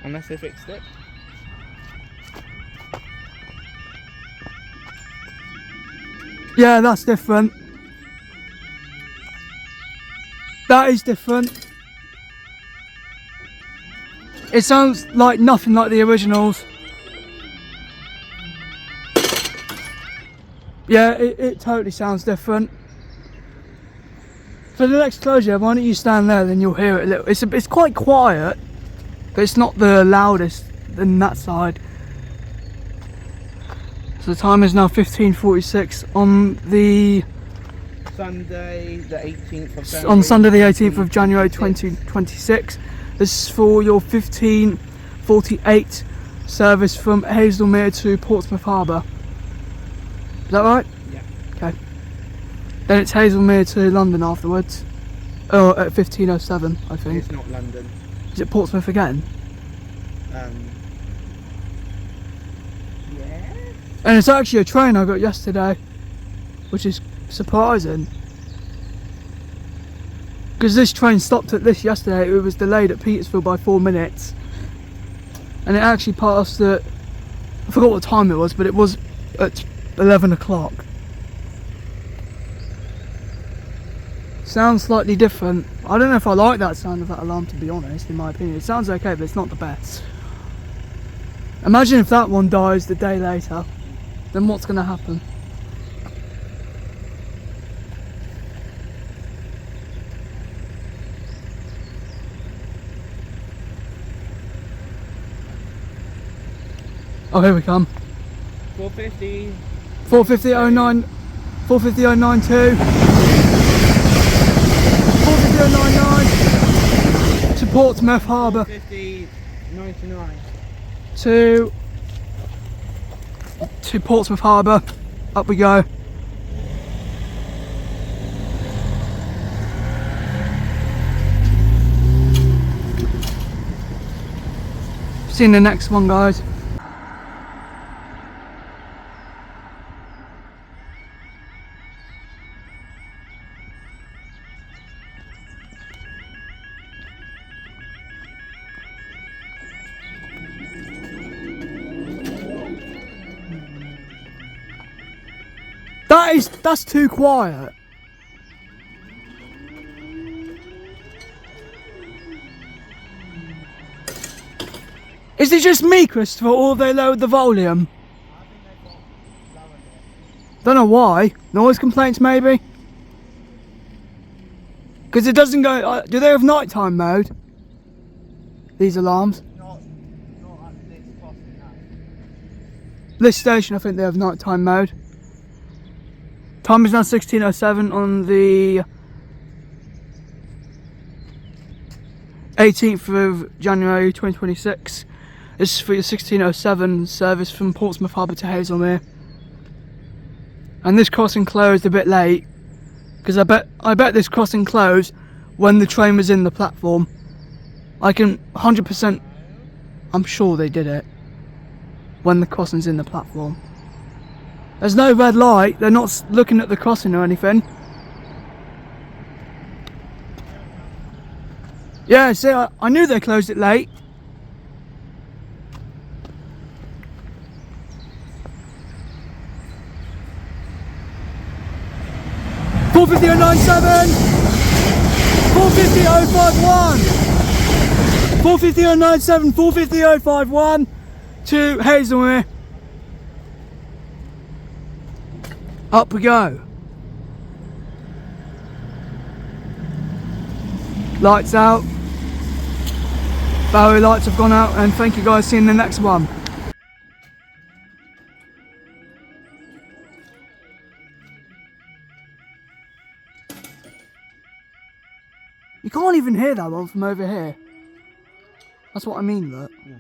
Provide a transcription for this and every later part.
Unless they fixed it. Yeah, that's different. That is different. It sounds like nothing like the originals. Yeah, it totally sounds different. For the next closure, why don't you stand there, then you'll hear it a little. It's quite quiet, but it's not the loudest than that side. So the time is now 15:46 on the Sunday the 18th of January. on Sunday the 18th of January 2026. This is for your 15:48 service from Haslemere to Portsmouth Harbour. Is that right? Yeah. Okay. Then it's Haslemere to London afterwards. Oh, at 15:07, I think. It's not London. Is it Portsmouth again? Yeah. And it's actually a train I got yesterday, which is surprising. Because this train stopped at Liss yesterday. It was delayed at Petersfield by 4 minutes. And it actually passed at, I forgot what time it was, but it was at 11 o'clock. Sounds slightly different. I don't know if I like that sound of that alarm, to be honest, in my opinion. It sounds okay, but it's not the best. Imagine if that one dies the day later, then what's going to happen? Oh, here we come. 450. 450.09, 450.092, 450.099 to Portsmouth Harbour. 450.99. To Portsmouth Harbour. Up we go. See you in the next one, guys. That's too quiet. Is it just me, Christopher, or have they lowered the volume? Don't know why. Noise complaints, maybe? Because it doesn't go... do they have nighttime mode? These alarms? Not at this crossing now. This station, I think they have nighttime mode. Time is now 16:07 on the 18th of January 2026. This is for your 16:07 service from Portsmouth Harbour to Haslemere. And this crossing closed a bit late, because I bet this crossing closed when the train was in the platform. I can 100%, I'm sure they did it when the crossing's in the platform. There's no red light, they're not looking at the crossing or anything. Yeah, see, I knew they closed it late. $450.097, $450.051, $450.097, $450.051 to Haslemere. Up we go. Lights out. Battery lights have gone out, and thank you guys. See you in the next one. You can't even hear that one from over here. That's what I mean, look. Yeah.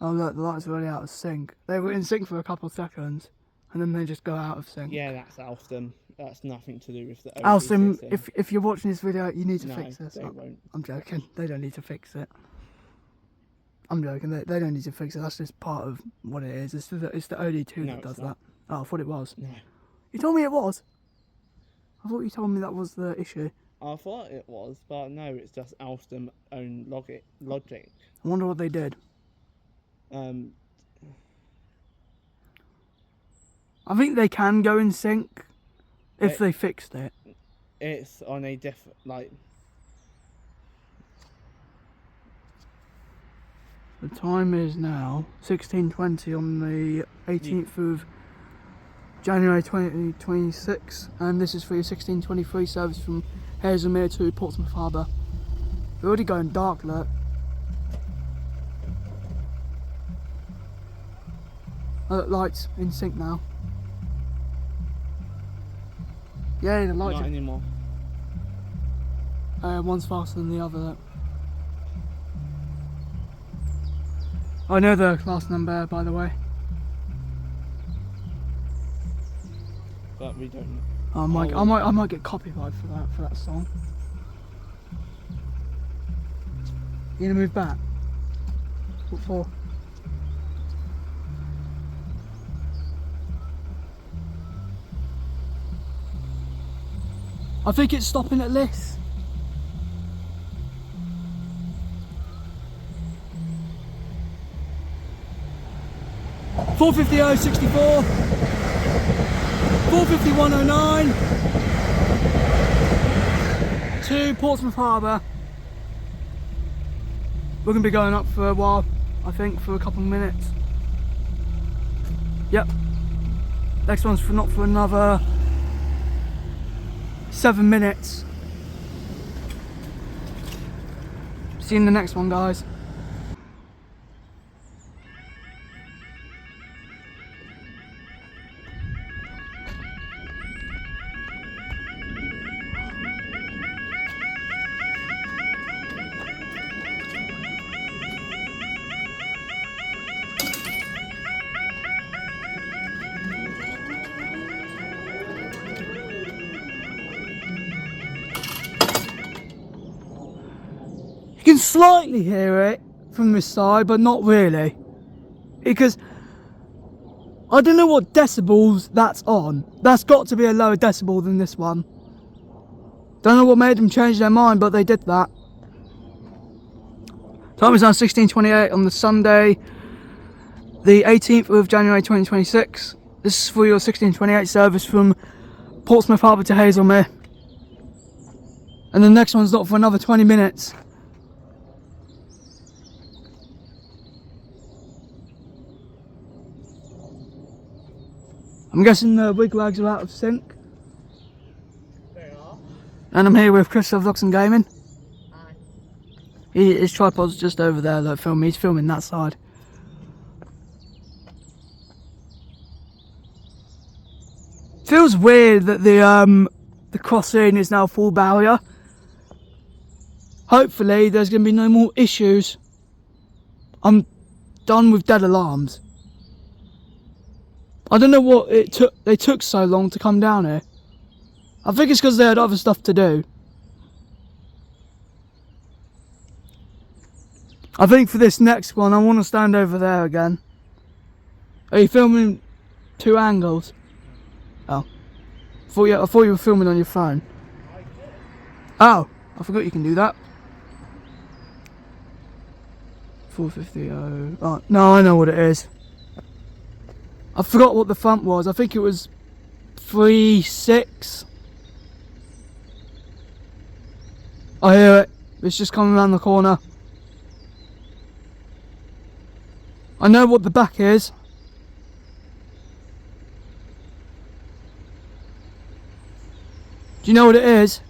Oh look, the lights are already out of sync. They were in sync for a couple of seconds, and then they just go out of sync. Yeah, that's Alston. That's nothing to do with the OT Alston, system. if you're watching this video, you need to No, fix this. they won't. I'm joking. They don't need to fix it. I'm joking. They don't need to fix it. That's just part of what it is. It's the OD2 No, that does it's not. that. Oh, I thought it was. No. You told me it was. I thought you told me that was the issue. I thought it was, but no, it's just Alstom's own logic. I wonder what they did. Um, I think they can go in sync if they fixed it. it's on a like. The time is now 16:20 on the 18th of January 2026, and this is for your 16:23 service from Haslemere to Portsmouth Harbour. We're already going dark, look. Lights in sync now. Yeah, the lights Not are... anymore. One's faster than the other, look. I know the class number, by the way. But we don't. I might get copyright for that song. You gonna move back? What for? I think it's stopping at Liss. $450.64, $451.09 to Portsmouth Harbour. We're going to be going up for a while, I think, for a couple of minutes. Yep. Next one's not for another 7 minutes. See you in the next one, guys. You can slightly hear it from this side, but not really. Because I don't know what decibels that's on. That's got to be a lower decibel than this one. Don't know what made them change their mind, but they did that. Time is now 16:28 on the Sunday, the 18th of January 2026. This is for your 16:28 service from Portsmouth Harbour to Haslemere. And the next one's not for another 20 minutes. I'm guessing the wigwags are out of sync. They are. And I'm here with Chris of Vlogs and Gaming. Hi. His tripod's just over there, look, he's filming that side. Feels weird that the crossing is now full barrier. Hopefully there's going to be no more issues. I'm done with dead alarms. I don't know what they took so long to come down here. I think it's because they had other stuff to do. I think for this next one I want to stand over there again. Are you filming two angles? Oh. I thought you were filming on your phone. Oh, I forgot you can do that. 450. Oh, no, I know what it is. I forgot what the front was. I think it was 3.6. I hear it. It's just coming around the corner. I know what the back is. Do you know what it is?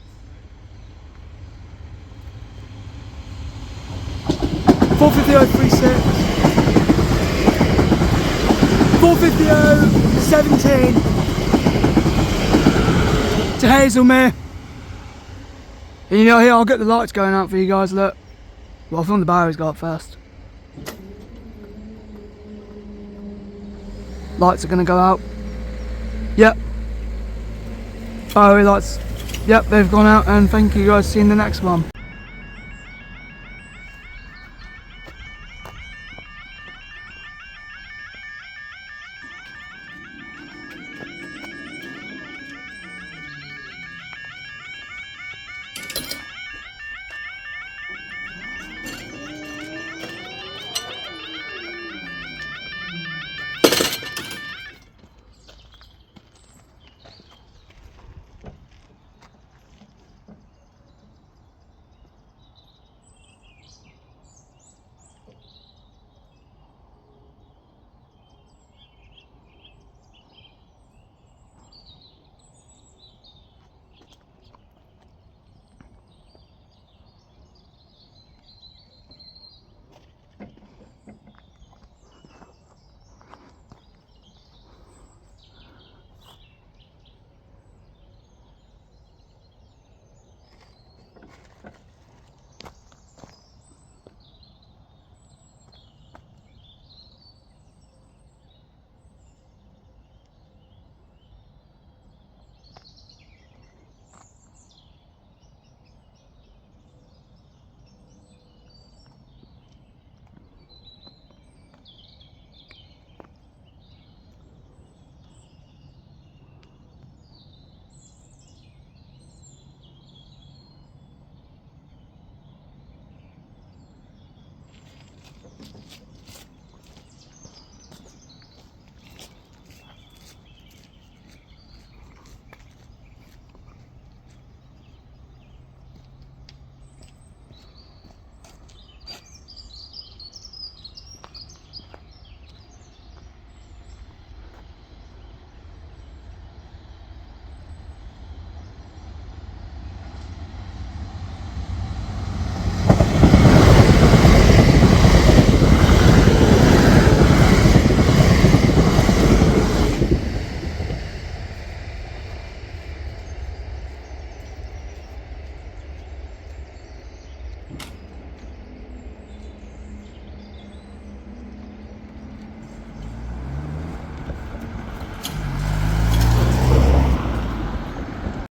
450.36. 450.17 to Haslemere. And you know, here, I'll get the lights going out for you guys, look. Well, I'll film the barriers go up first. Lights are going to go out. Yep. Barrier lights. Yep, they've gone out, and thank you guys. See you in the next one.